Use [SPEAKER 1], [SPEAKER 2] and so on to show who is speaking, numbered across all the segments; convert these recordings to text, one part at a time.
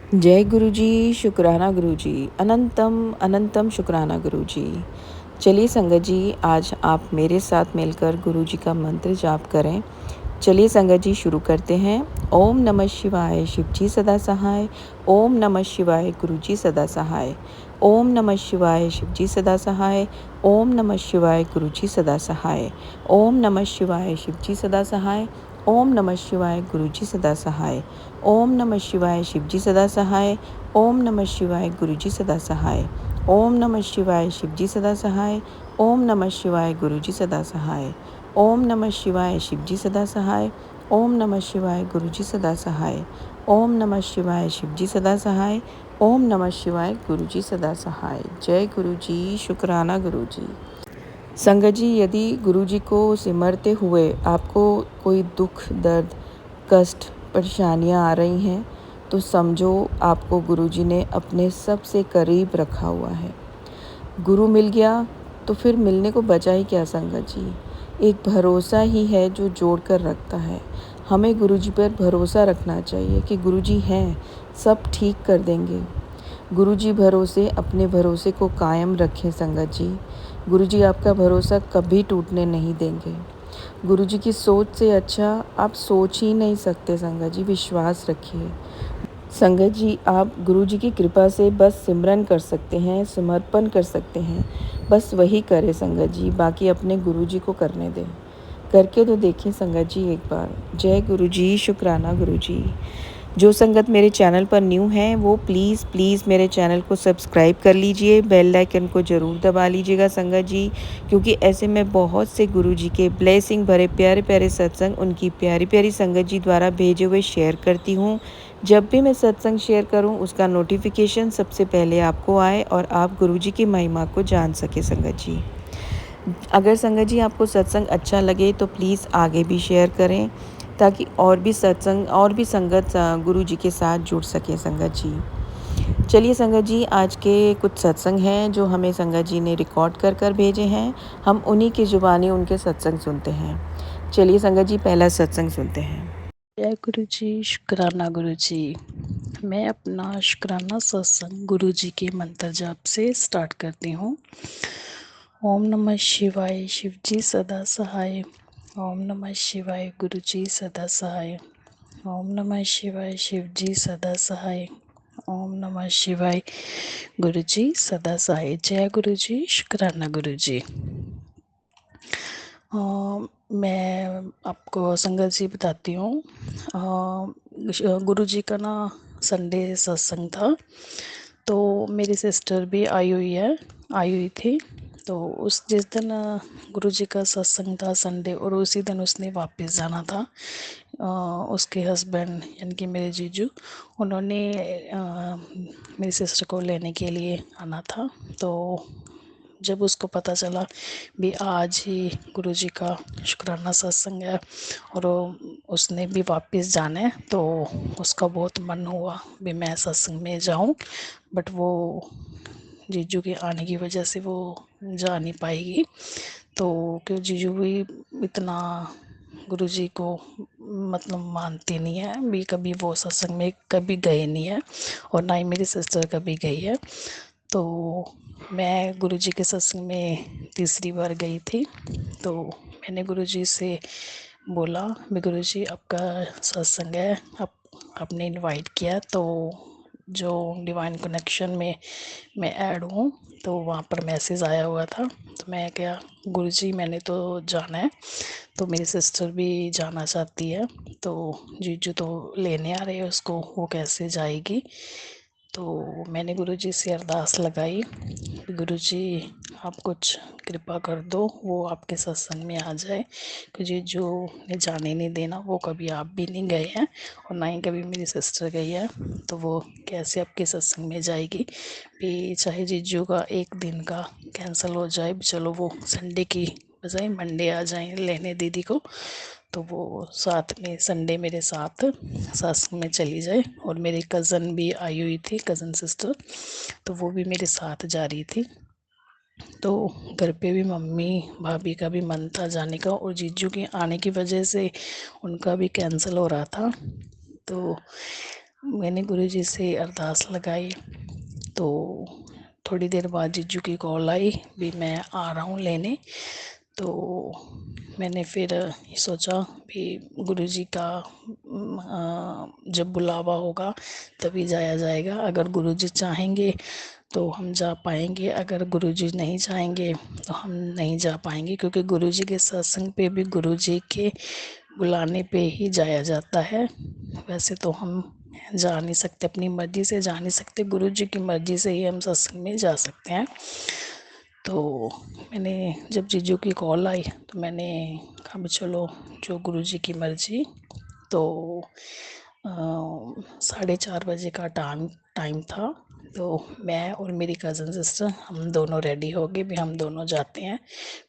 [SPEAKER 1] जय गुरु जी, शुक्राना गुरु जी, अनंतम अनंतम शुक्राना गुरु जी। चलिए संगत जी, आज आप मेरे साथ मिलकर गुरु जी का मंत्र जाप करें। चलिए संगत जी शुरू करते हैं। ओम नमः शिवाय, शिव जी सदा सहाय। ओम नमः शिवाय, गुरु जी सदा सहाय। ओम नमः शिवाय, शिव जी सदा सहाय। ओम नमः शिवाय, गुरु जी सदा सहाय। ओम नमः शिवाय, शिव जी सदा सहाय। ओम नमः शिवाय, गुरु जी सदा सहाय। ओम नमः शिवाय, शिव जी सदा सहाय। ओम नमः शिवाय, गुरु जी सदा सहाय। ओम नमः शिवाय, शिव जी सदा सहाय। ओम नमः शिवाय, गुरु जी सदा सहाय। ओम नमः शिवाय, शिव जी सदा सहाय। ओम नमः शिवाय, गुरु जी सदा सहाय। ओम नमः शिवाय, शिव जी सदा सहाय। ओम नमः शिवाय, गुरु जी सदा सहाय। जय गुरु जी, शुक्राना गुरु जी। संगत जी, यदि गुरु जी को सिमरते हुए आपको कोई दुख, दर्द, कष्ट, परेशानियां आ रही हैं, तो समझो आपको गुरु जी ने अपने सबसे करीब रखा हुआ है। गुरु मिल गया तो फिर मिलने को बचा ही क्या संगत जी। एक भरोसा ही है जो जोड़ कर रखता है। हमें गुरु जी पर भरोसा रखना चाहिए कि गुरु जी हैं, सब ठीक कर देंगे। गुरु जी भरोसे अपने भरोसे को कायम रखें संगत जी। गुरु जी आपका भरोसा कभी टूटने नहीं देंगे। गुरु जी की सोच से अच्छा आप सोच ही नहीं सकते संगत जी, विश्वास रखिए। संगत जी, आप गुरु जी की कृपा से बस सिमरन कर सकते हैं, समर्पण कर सकते हैं। बस वही करें संगत जी, बाकी अपने गुरु जी को करने दें। करके तो देखें संगत जी एक बार। जय गुरु जी, शुक्राना गुरु जी। जो संगत मेरे चैनल पर न्यू हैं वो प्लीज़ प्लीज़ मेरे चैनल को सब्सक्राइब कर लीजिए, बेल आइकन को ज़रूर दबा लीजिएगा संगत जी, क्योंकि ऐसे में बहुत से गुरु जी के ब्लेसिंग भरे प्यारे प्यारे सत्संग उनकी प्यारी प्यारी संगत जी द्वारा भेजे हुए शेयर करती हूँ। जब भी मैं सत्संग शेयर करूँ उसका नोटिफिकेशन सबसे पहले आपको आए और आप गुरु जी की महिमा को जान सके संगत जी। अगर संगत जी आपको सत्संग अच्छा लगे तो प्लीज़ आगे भी शेयर करें, ताकि और भी सत्संग और भी संगत गुरु जी के साथ जुड़ सके संगत जी। चलिए संगत जी, आज के कुछ सत्संग हैं जो हमें संगत जी ने रिकॉर्ड कर कर भेजे हैं। हम उन्हीं की जुबानी उनके सत्संग सुनते हैं। चलिए संगत जी, पहला सत्संग सुनते हैं।
[SPEAKER 2] जय गुरु जी, शुक्राना गुरु जी। मैं अपना शुक्राना सत्संग गुरु जी के मंत्र जाप से स्टार्ट करती हूँ। ओम नमः शिवाय, शिव जी सदा सहाय। ओम नमः शिवाय, गुरु जी सदा सहाय। ओम नमः शिवाय, शिव जी सदा सहाय। ओम नमः शिवाय, गुरु जी सदा सहाय। जय गुरु जी, शुक्राना गुरु जी। मैं आपको संगत जी बताती हूँ। गुरु जी का ना संडे सत्संग था, तो मेरी सिस्टर भी आई हुई थी। तो उस जिस दिन गुरु जी का सत्संग था संडे, और उसी दिन उसने वापस जाना था। उसके हस्बैंड यानी कि मेरे जीजू, उन्होंने मेरी सिस्टर को लेने के लिए आना था। तो जब उसको पता चला भी आज ही गुरुजी का शुक्राना सत्संग है और उसने भी वापस जाना है, तो उसका बहुत मन हुआ भी मैं सत्संग में जाऊं। बट वो जीजू के आने की वजह से वो जा नहीं पाएगी। तो क्यों जीजू भी इतना गुरुजी को मतलब मानती नहीं है भी, कभी वो सत्संग में कभी गए नहीं है और ना ही मेरी सिस्टर कभी गई है। तो मैं गुरुजी के सत्संग में तीसरी बार गई थी। तो मैंने गुरुजी से बोला भी गुरुजी आपका सत्संग है, आपने इनवाइट किया, तो जो डिवाइन कनेक्शन में मैं ऐड हूँ तो वहाँ पर मैसेज आया हुआ था। तो मैं क्या गुरुजी मैंने तो जाना है, तो मेरी सिस्टर भी जाना चाहती है, तो जीजू तो लेने आ रहे हैं उसको, वो कैसे जाएगी। तो मैंने गुरुजी से अरदास लगाई, गुरुजी आप कुछ कृपा कर दो वो आपके सत्संग में आ जाए, क्योंकि जो ने जाने नहीं देना, वो कभी आप भी नहीं गए हैं और ना ही कभी मेरी सिस्टर गई है, तो वो कैसे आपके सत्संग में जाएगी भी। चाहे जीजू का एक दिन का कैंसिल हो जाए, चलो वो संडे की बजाय मंडे आ जाए लेने दीदी को, तो वो साथ में संडे मेरे साथ सत्संग में चली जाए। और मेरी कज़न भी आई हुई थी, कज़न सिस्टर, तो वो भी मेरे साथ जा रही थी। तो घर पे भी मम्मी भाभी का भी मन था जाने का, और जीजू के आने की वजह से उनका भी कैंसिल हो रहा था। तो मैंने गुरुजी से अरदास लगाई तो थोड़ी देर बाद जीजू की कॉल आई भी मैं आ रहा हूँ लेने। तो मैंने फिर ये सोचा भी गुरुजी का जब बुलावा होगा तभी जाया जाएगा। अगर गुरुजी चाहेंगे तो हम जा पाएंगे, अगर गुरुजी नहीं चाहेंगे तो हम नहीं जा पाएंगे, क्योंकि गुरुजी के सत्संग पे भी गुरुजी के बुलाने पे ही जाया जाता है। वैसे तो हम जा नहीं सकते, अपनी मर्जी से जा नहीं सकते, गुरुजी की मर्जी से ही हम सत्संग में जा सकते हैं। तो मैंने जब जीजू की कॉल आई तो मैंने कहा भी चलो जो गुरुजी की मर्जी। तो 4:30 बजे का टाइम था। तो मैं और मेरी कज़न सिस्टर हम दोनों रेडी हो गए भी हम दोनों जाते हैं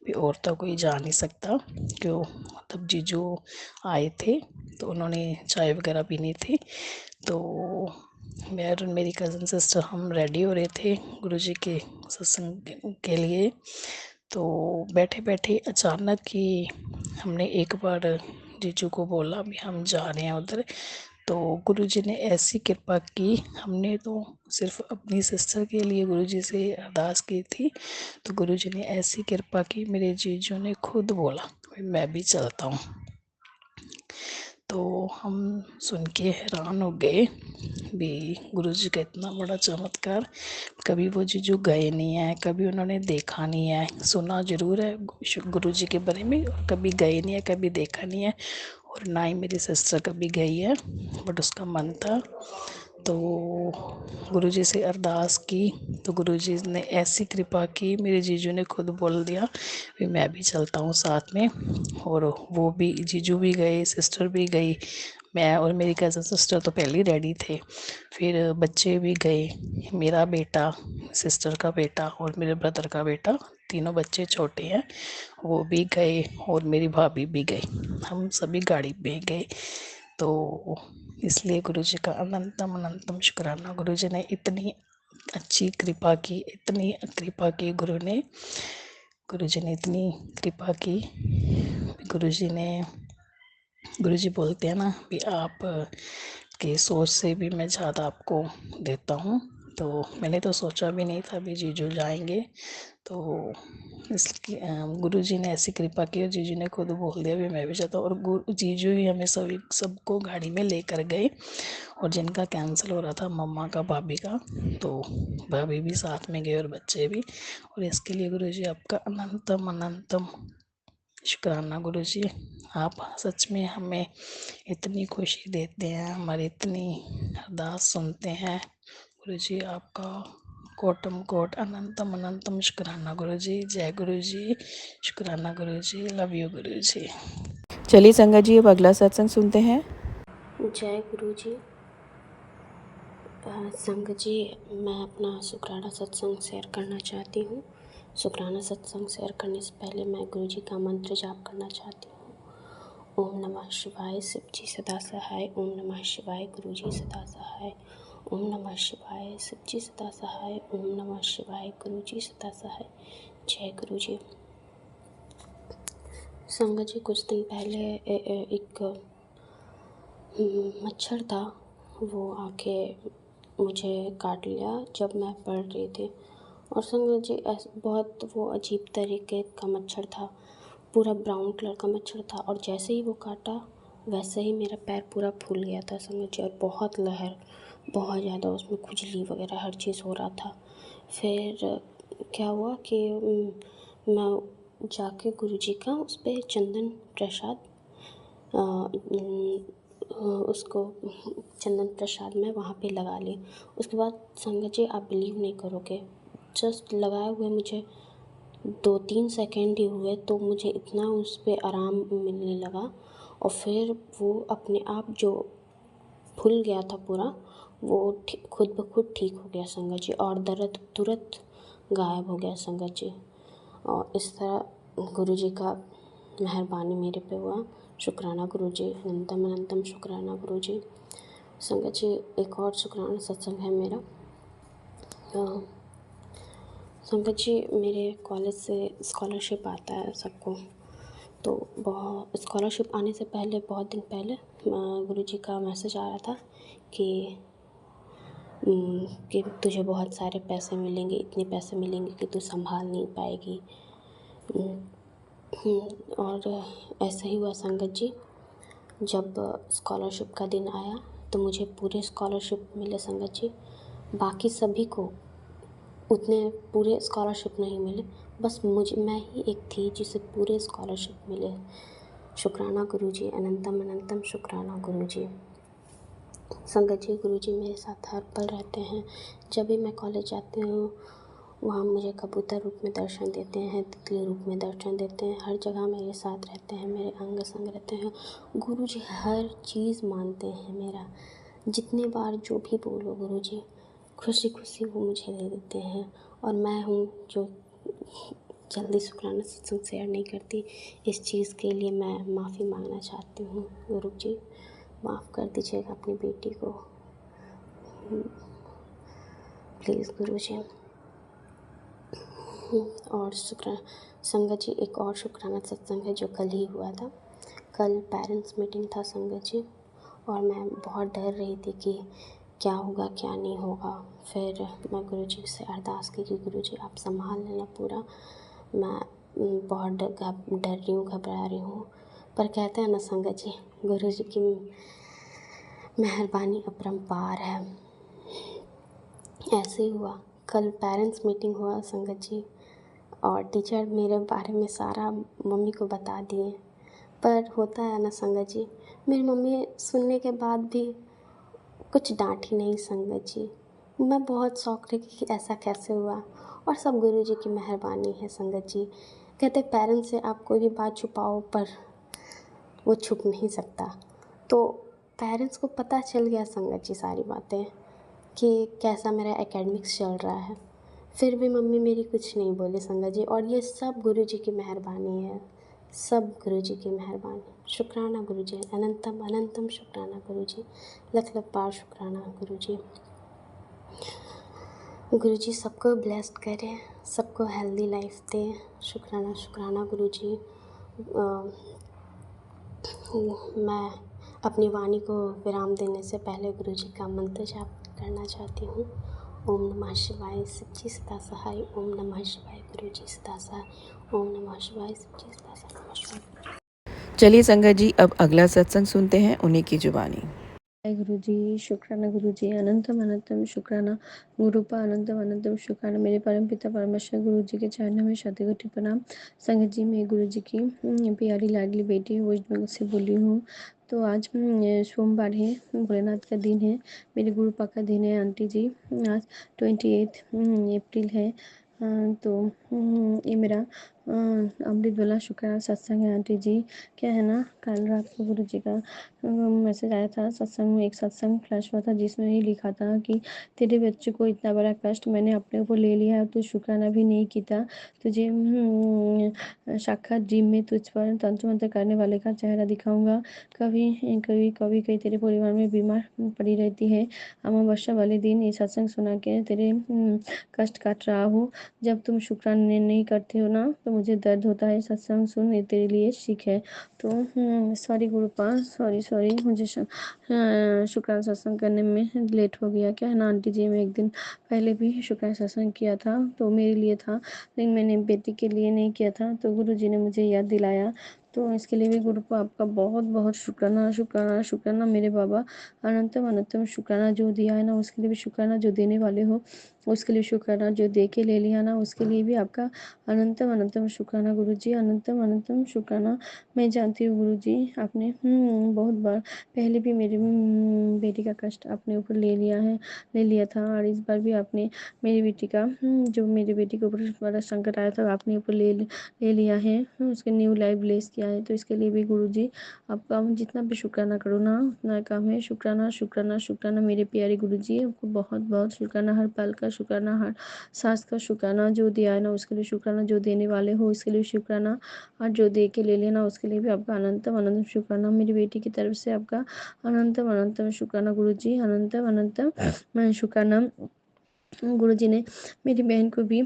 [SPEAKER 2] भी, और तो कोई जा नहीं सकता। क्यों, तब जीजू आए थे तो उन्होंने चाय वगैरह पीनी थी। तो मैं और मेरी कज़न सिस्टर हम रेडी हो रहे थे गुरुजी के सत्संग के लिए। तो बैठे बैठे अचानक ही हमने एक बार जीजू को बोला भी हम जा रहे हैं उधर। तो गुरुजी ने ऐसी कृपा की, हमने तो सिर्फ अपनी सिस्टर के लिए गुरुजी से अरदास की थी, तो गुरुजी ने ऐसी कृपा की, मेरे जीजू ने खुद बोला मैं भी चलता हूँ। तो हम सुन के हैरान हो गए भी गुरुजी का इतना बड़ा चमत्कार। कभी वो जीजू गए नहीं है, कभी उन्होंने देखा नहीं है, सुना ज़रूर है गुरुजी के बारे में, और कभी गए नहीं है, कभी देखा नहीं है, और ना ही मेरी सिस्टर कभी गई है, बट उसका मन था। तो गुरुजी से अरदास की तो गुरुजी ने ऐसी कृपा की, मेरे जीजू ने खुद बोल दिया कि मैं भी चलता हूँ साथ में। और वो भी, जीजू भी गए, सिस्टर भी गई, मैं और मेरी कज़न सिस्टर तो पहले ही रेडी थे। फिर बच्चे भी गए, मेरा बेटा, सिस्टर का बेटा और मेरे ब्रदर का बेटा, तीनों बच्चे छोटे हैं, वो भी गए, और मेरी भाभी भी गई, हम सभी गाड़ी में गए। तो इसलिए गुरुजी का अनंतम अनंतम शुक्राना। गुरुजी ने इतनी अच्छी कृपा की, इतनी कृपा की गुरुजी ने इतनी कृपा की। गुरुजी बोलते हैं ना कि आप के सोच से भी मैं ज़्यादा आपको देता हूँ। तो मैंने तो सोचा भी नहीं था भी जीजू जाएंगे। तो इसलिए गुरुजी ने ऐसी कृपा की और जीजू ने खुद बोल दिया भी मैं भी चाहता हूँ, और जीजू ही हमें सबको गाड़ी में लेकर गए। और जिनका कैंसिल हो रहा था मम्मा का, भाभी का, तो भाभी भी साथ में गए और बच्चे भी। और इसके लिए गुरुजी आपका अनंतम अनंतम शुक्राना। गुरुजी आप सच में हमें इतनी खुशी देते हैं, हमारी इतनी अरदास सुनते हैं। गुरुजी आपका कोटम कोट अनंतम अनंतम शुक्राना गुरुजी। जय गुरुजी, शुक्राना गुरुजी, लव यू गुरुजी।
[SPEAKER 1] चलिए संगत जी अब अगला सत्संग सुनते हैं।
[SPEAKER 3] जय गुरु जी। संगत जी, मैं अपना शुक्राना सत्संग शेयर करना चाहती हूँ। शुक्राना सत्संग शेयर करने से पहले मैं गुरु जी का मंत्र जाप करना चाहती हूँ। ओम नमः शिवाय, शिव जी सदा सहाय। ओम नमः शिवाय, गुरु जी सदा सहाय। ओम नमः शिवाय, शिव जी सदा सहाय। ओम नमः शिवाय, गुरु जी सदा सहाय। जय गुरु जी। संगत जी, कुछ दिन पहले एक मच्छर था, वो आके मुझे काट लिया जब मैं पढ़ रही थी। और संगत जी बहुत वो अजीब तरीके का मच्छर था, पूरा ब्राउन कलर का मच्छर था, और जैसे ही वो काटा वैसे ही मेरा पैर पूरा फूल गया था संगत जी, और बहुत लहर, बहुत ज़्यादा उसमें खुजली वगैरह हर चीज़ हो रहा था। फिर क्या हुआ कि मैं जाके गुरुजी का उस पर चंदन प्रसाद उसको चंदन प्रसाद में वहाँ पे लगा ली। उसके बाद संगत जी आप बिलीव नहीं करोगे, जस्ट लगाए हुए मुझे 2-3 सेकेंड ही हुए तो मुझे इतना उस पर आराम मिलने लगा। और फिर वो अपने आप जो फूल गया था पूरा, वो खुद ब खुद ठीक हो गया संगत जी, और दर्द तुरंत गायब हो गया संगत जी। और इस तरह गुरु जी का मेहरबानी मेरे पे हुआ। शुक्राना गुरु जी, अनंतम अनंतम शुक्राना गुरु जी। संगत जी, एक और शुक्राना सत्संग है मेरा। संगत जी, मेरे कॉलेज से स्कॉलरशिप आता है सबको, तो स्कॉलरशिप आने से पहले बहुत दिन पहले गुरुजी का मैसेज आ रहा था कि तुझे बहुत सारे पैसे मिलेंगे, इतने पैसे मिलेंगे कि तू संभाल नहीं पाएगी। और ऐसा ही हुआ संगत जी। जब स्कॉलरशिप का दिन आया तो मुझे पूरे स्कॉलरशिप मिले संगत जी। बाकी सभी को उतने पूरे स्कॉलरशिप नहीं मिले, बस मैं ही एक थी जिसे पूरे स्कॉलरशिप मिले। शुक्राना गुरुजी, अनंतम अनंतम शुक्राना गुरुजी। संगत जी, गुरुजी मेरे साथ हर पल रहते हैं। जब भी मैं कॉलेज जाती हूँ वहाँ मुझे कबूतर रूप में दर्शन देते हैं, तितली रूप में दर्शन देते हैं। हर जगह मेरे साथ रहते हैं, मेरे अंग संग रहते हैं। गुरुजी हर चीज़ मानते हैं मेरा। जितने बार जो भी बोलो गुरुजी, खुशी खुशी वो मुझे दे देते हैं। और मैं हूँ जो जल्दी शुक्राना सत्संग शेयर नहीं करती। इस चीज़ के लिए मैं माफ़ी मांगना चाहती हूँ। गुरुजी माफ़ कर दीजिएगा अपनी बेटी को, प्लीज़ गुरुजी। और संगत जी, एक और शुक्राना सत्संग है जो कल ही हुआ था। कल पेरेंट्स मीटिंग था संगत जी, और मैं बहुत डर रही थी कि क्या होगा क्या नहीं होगा। फिर मैं गुरुजी से अरदास की कि गुरुजी आप संभाल लेना पूरा, मैं बहुत डर रही हूँ, घबरा रही हूँ। पर कहते हैं ना संगत जी, गुरुजी की मेहरबानी अपरंपार है। ऐसे ही हुआ, कल पेरेंट्स मीटिंग हुआ संगत जी, और टीचर मेरे बारे में सारा मम्मी को बता दिए। पर होता है ना संगत जी, मेरी मम्मी सुनने के बाद भी कुछ डांटी नहीं संगत जी। मैं बहुत शौक रही कि ऐसा कैसे हुआ, और सब गुरुजी की मेहरबानी है संगत जी। कहते पेरेंट्स से आप कोई भी बात छुपाओ पर वो छुप नहीं सकता। तो पेरेंट्स को पता चल गया संगत जी सारी बातें कि कैसा मेरा एकेडमिक्स चल रहा है। फिर भी मम्मी मेरी कुछ नहीं बोली संगत जी, और ये सब गुरुजी की मेहरबानी है, सब गुरुजी की मेहरबानी। शुक्राना गुरुजी, अनंतम अनंतम शुक्राना गुरुजी, लख लख बार शुक्राना गुरुजी। गुरुजी सबको ब्लेस्ड करे, सबको हेल्दी लाइफ दे। शुक्राना शुक्राना गुरुजी। मैं अपनी वाणी को विराम देने से पहले गुरुजी का मंत्र जाप करना चाहती हूँ। ओम नमः शिवाय, सच्ची सदा सहाय। ओम नमः शिवाय, गुरुजी सदा सहाय। ओम नमः शिवाय, सच्ची सदा सहाय। नमस्कार।
[SPEAKER 1] चलिए संगत जी, अब अगला सत्संग सुनते हैं उन्हीं की जुबानी।
[SPEAKER 4] गुरु जी, शुक्राना गुरु जी, अनंतम अनंतम शुक्राना गुरुपा, अनंतम अनंतम शुक्राना मेरे परम पिता परमेश्वर गुरु जी के चरणों में शतकोटि प्रणाम। संगत जी, मैं गुरु जी की प्यारी लाडली बेटी वेस्ट बंगाल से बोली हूँ। तो आज सोमवार है, भोलेनाथ का दिन है, मेरे गुरुपा का दिन है आंटी जी। आज 28 अप्रैल है। तो ये मेरा अमृत वाला शुक्राना सत्संग है आंटी जी। क्या है ना, कल रात को गुरु जी का मैसेज आया था। सत्संग में एक सत्संग फ्लैश हुआ था जिसमें ये लिखा था कि तेरे बच्चे को इतना बड़ा कष्ट मैंने अपने ऊपर ले लिया और तू शुक्राना भी नहीं किया। तुझे साक्षात ड्रीम में तुझ पर तंत्र मंत्र करने वाले का चेहरा दिखाऊंगा। कभी कभी कभी कभी तेरे परिवार में बीमार पड़ी रहती है। अमावस्या वाले दिन ये सत्संग सुना के तेरे कष्ट काट रहा हूँ। जब तुम शुक्राना नहीं करते हो ना तो मुझे दर्द होता है। सत्संग सुन, ये तेरे लिए सीख है। तो सॉरी गुरुपा, सॉरी मुझे शुक्राना सत्संग करने में लेट हो गया। क्या है ना आंटी जी, मैं एक दिन पहले भी शुक्राना सत्संग किया था तो मेरे लिए था, लेकिन मैंने बेटी के लिए नहीं किया था, तो गुरु जी ने मुझे याद दिलाया। तो इसके लिए भी गुरुपा आपका बहुत बहुत शुक्राना शुक्राना शुक्राना मेरे बाबा। अनंतम अनंतम शुक्राना, जो दिया है ना उसके लिए भी शुक्राना, जो देने वाले हो उसके लिए शुक्राना, जो दे के ले लिया ना उसके लिए भी आपका अनंतम अनंतम शुक्राना गुरुजी, अनंतम अनंतम शुक्राना। मैं जानती हूँ गुरुजी, आपने बहुत बार पहले भी मेरी बेटी का कष्ट अपने ऊपर ले लिया था, और इस बार भी आपने मेरी बेटी का जो मेरी बेटी के ऊपर बड़ा संकट आया था आपने ऊपर ले लिया है, उसके न्यू लाइफ ब्लेस किया है। तो इसके लिए भी गुरुजी आपका जितना भी शुक्राना करो ना उतना कम है। शुक्राना शुक्राना शुक्राना मेरे प्यारे गुरुजी, आपको बहुत बहुत शुक्राना, हर पल का शुक्राना, हर सांस का शुक्राना, जो दिया है ना उसके लिए शुक्राना, जो देने वाले हो उसके लिए शुक्राना, और जो दे के ले लेना उसके लिए भी आपका अनंतम अनंतम शुक्राना। मेरी बेटी की तरफ से आपका अनंतम अनंतम शुक्राना गुरुजी, अनंतम अनंतम शुक्राना। गुरुजी ने मेरी बहन को भी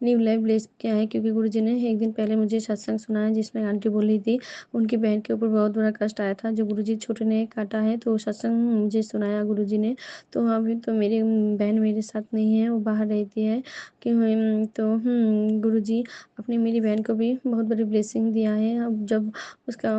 [SPEAKER 4] न्यू लाइफ ब्लेस किया है, क्योंकि गुरुजी ने एक दिन पहले मुझे सत्संग सुनाया जिसमें आंटी बोल रही थी उनकी बहन के ऊपर बहुत बड़ा कष्ट आया था जो गुरुजी छोटे ने काटा है, तो सत्संग मुझे सुनाया गुरुजी ने। तो अभी तो मेरी बहन मेरे साथ नहीं है, वो बाहर रहती है कि तो गुरुजी अपनी मेरी बहन को भी बहुत बड़ी ब्लेसिंग दिया है। अब जब उसका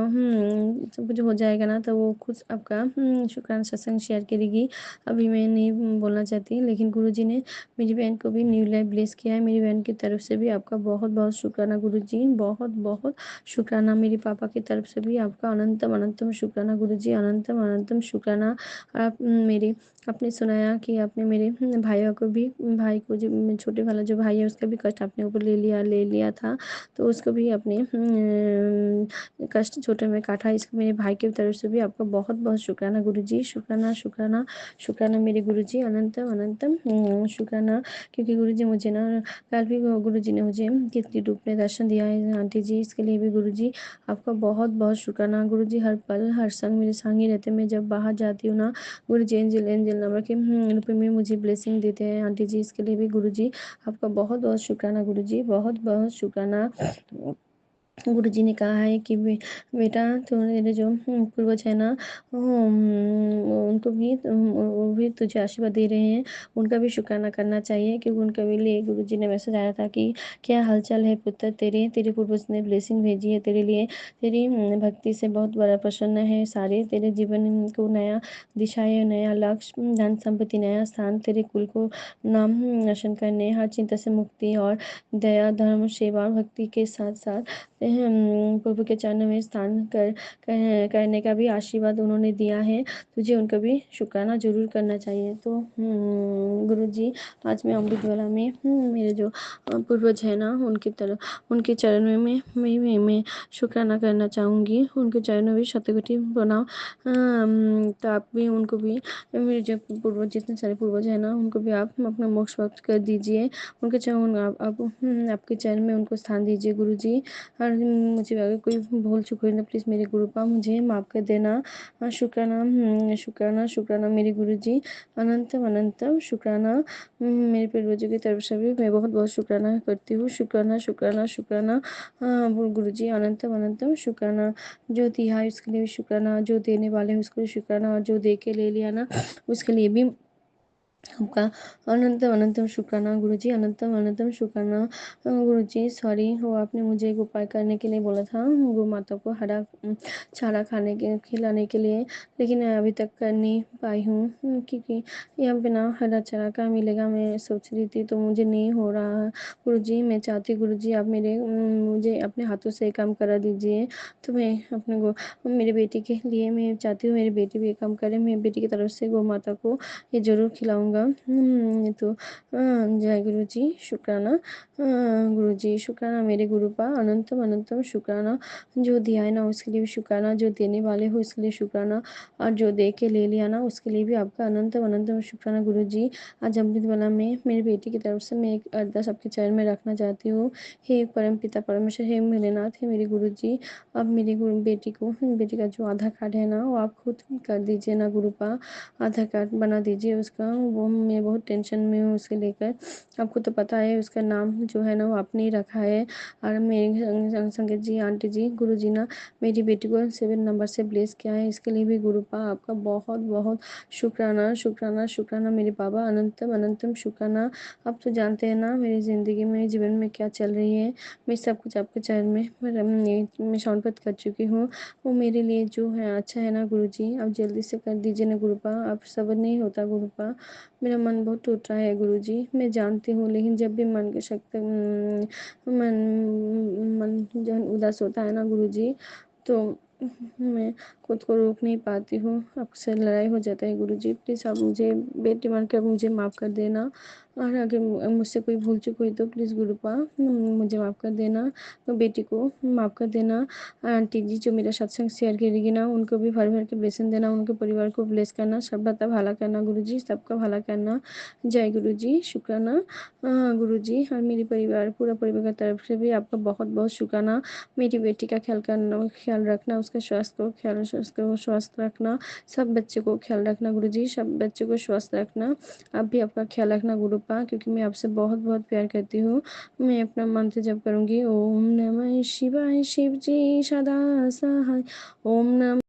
[SPEAKER 4] सब कुछ हो जाएगा ना, तो वो खुद आपका शुक्राना सत्संग शेयर करेगी। अभी मैं नहीं बोलना चाहती, लेकिन गुरुजी ने मेरी बहन को भी न्यू लाइफ ब्लेस किया है। मेरी बहन की तरफ से भी आपका बहुत बहुत शुक्राना गुरुजी, बहुत बहुत शुक्राना। मेरे पापा की तरफ से भी आपका अनंतम अनंतम शुक्राना गुरुजी, अनंतम अनंतम शुक्राना। आप मेरे आपने सुनाया कि आपने मेरे भाइयों को भी, भाई को जो छोटे वाला जो भाई है उसका भी कष्ट आपने ऊपर ले लिया था, तो उसको भी अपने कष्ट छोटे में काटा। इसको मेरे भाई की तरफ से भी आपका बहुत बहुत शुक्राना गुरुजी, शुक्राना शुक्राना शुक्राना मेरे गुरुजी, अनंतम अनंतम शुक्राना। क्योंकि गुरुजी मुझे ना कल भी गुरुजी ने मुझे कितनी रूप में दर्शन दिया है आंटी जी, इसके लिए भी गुरुजी आपका बहुत बहुत शुक्राना। गुरुजी हर पल हर संग मेरे संग ही रहते, मैं जब बाहर जाती हूँ ना गुरुजी एंजल एंजल नाम के रूप में मुझे ब्लेसिंग देते हैं आंटी जी, इसके लिए भी गुरुजी आपका बहुत बहुत शुक्राना गुरुजी, बहुत बहुत शुक्राना। गुरुजी ने कहा है कि बेटा तुम्हारे जो पूर्वज है ना, उनको भी वो भी तुझे आशीर्वाद दे रहे हैं, उनका भी शुक्राना करना चाहिए। क्योंकि उनका भी लिए गुरुजी ने मैसेज आया था कि क्या हालचाल है पुत्र, तेरे तेरे पूर्वज ने ब्लेसिंग भेजी है तेरे लिए, तेरी भक्ति से बहुत बड़ा प्रसन्न है सारे, तेरे जीवन को नया दिशा है, नया लक्ष्य, धन संपत्ति, नया स्थान, तेरे कुल को नाम रोशन करने, हर चिंता से मुक्ति और दया धर्म सेवा भक्ति के साथ साथ प्रभु के चरणों में स्थान करने का भी आशीर्वाद उन्होंने दिया है। तुझे उनका भी शुक्राना जरूर करना चाहिए। तो गुरुजी आज मैं अमृतवाला में मेरे जो पूर्वज है ना उनकी तरफ उनके चरणों में मैं शुक्राना करना चाहूँगी। उनके चरणों में शतकोटि प्रणाम। तो आप भी उनको भी, मेरे जो पूर्वज जितने सारे पूर्वज है ना उनको भी आप अपना मोक्ष प्राप्त कर दीजिए। उनके चरण आप आपके चरण में उनको स्थान दीजिए गुरुजी। और मुझे अगर कोई भूल चूक हुई तो प्लीज़ मेरे गुरुपा मुझे माफ़ कर देना। शुक्राना शुक्राना शुक्राना मेरे गुरुजी, अनंतम अनंतम शुक्राना। मेरे पूर्वजों की तरफ से भी मैं बहुत बहुत शुक्राना करती हूँ। शुक्राना शुक्राना शुक्राना गुरुजी, अनंतम अनंतम शुक्राना। जो दिया है उसके लिए भी शुक्राना, जो देने वाले हैं उसको भी शुक्राना, और जो दे के ले लिया ना उसके लिए भी आपका अनंतम अनंतम शुक्राना गुरुजी, अनंतम अनंतम शुक्राना। गुरुजी सॉरी, वो आपने मुझे एक उपाय करने के लिए बोला था गौ माता को हरा चारा खाने के खिलाने के लिए, लेकिन मैं अभी तक कर नहीं पाई हूँ क्योंकि यहाँ पे ना हरा चारा कहाँ मिलेगा, मैं सोच रही थी तो मुझे नहीं हो रहा। गुरुजी मैं चाहती गुरुजी आप मुझे अपने हाथों से काम करा दीजिए। तो मैं अपने मेरे बेटी के लिए मैं चाहती हूँ मेरी बेटी भी काम करे, मेरी बेटी की तरफ से गौ माता को ये ज़रूर खिलाऊँगा। तो जय गुरु जी, शुक्राना। गुरु जी शुक्राना मेरे गुरुपा, अनंतम अनंतम शुक्राना। जो दिया है ना उसके लिए भी शुक्राना, जो देने वाले हो इसके लिए शुक्राना, और जो दे के ले लिया ना उसके लिए भी आपका अनंतम अनंतम शुक्राना गुरु जी। आज अमृतवाला में मेरी बेटी की तरफ से मैं एक अरदास आपके चरण में रखना चाहती हूँ। हे परम पिता परमेश्वर, हे भोलेनाथ, हे मेरे गुरु जी, अब मेरी बेटी का जो आधार कार्ड है ना वो आप खुद कर दीजिए ना गुरुपा, आधार कार्ड बना दीजिए उसका। वो मैं बहुत टेंशन में हूँ उसके लेकर। आपको तो पता है उसका नाम जो है ना वो आपने ही रखा है। और मेरे संगत जी आंटी जी गुरु जी ना मेरी बेटी को 7 नंबर से ब्लेस किया है, इसके लिए भी गुरुपा आपका बहुत बहुत शुक्राना शुक्राना शुक्राना मेरे बाबा, अनंतम अनंतम शुक्राना। आप तो जानते हैं ना मेरी ज़िंदगी में जीवन में क्या चल रही है, मैं सब कुछ आपके चरण में मैं शरणपत कर चुकी हूँ। वो मेरे लिए जो है अच्छा है ना गुरुजी, आप जल्दी से कर दीजिए ना गुरुपा, आप सब्र नहीं होता गुरुपा। मेरा मन बहुत टूट रहा है गुरुजी, मैं जानती हूँ, लेकिन जब भी मन की शक्ति मन मन जो है उदास होता है ना गुरुजी, तो मैं खुद को रोक नहीं पाती हूँ, अक्सर लड़ाई हो जाता है गुरुजी। प्लीज़ आप मुझे बेटी मानकर मुझे माफ़ कर देना, और अगर मुझसे कोई भूल चूक हुई तो प्लीज़ गुरुपा मुझे माफ़ कर देना, तो बेटी को माफ़ कर देना। आंटी जी जो मेरा सत्संग शेयर करेगी ना उनको भी भर भर के ब्लेसिंग देना, उनके परिवार को ब्लेस करना, सबका भला करना गुरुजी, सबका भला करना। जय गुरुजी, शुक्राना। गुरुजी और मेरे परिवार पूरा परिवार की तरफ से भी आपका बहुत बहुत शुक्राना। मेरी बेटी का ख्याल रखना, उसका स्वास्थ्य को ख्याल उसको स्वस्थ रखना, सब बच्चे को ख्याल रखना गुरुजी, सब बच्चे को स्वस्थ रखना। आप भी आपका ख्याल रखना गुरुपा, क्योंकि मैं आपसे बहुत बहुत प्यार करती हूँ। मैं अपना मंत्र जप करूँगी। ओम नमः शिवाय, शिव जी सदा सहाय। ओम नमः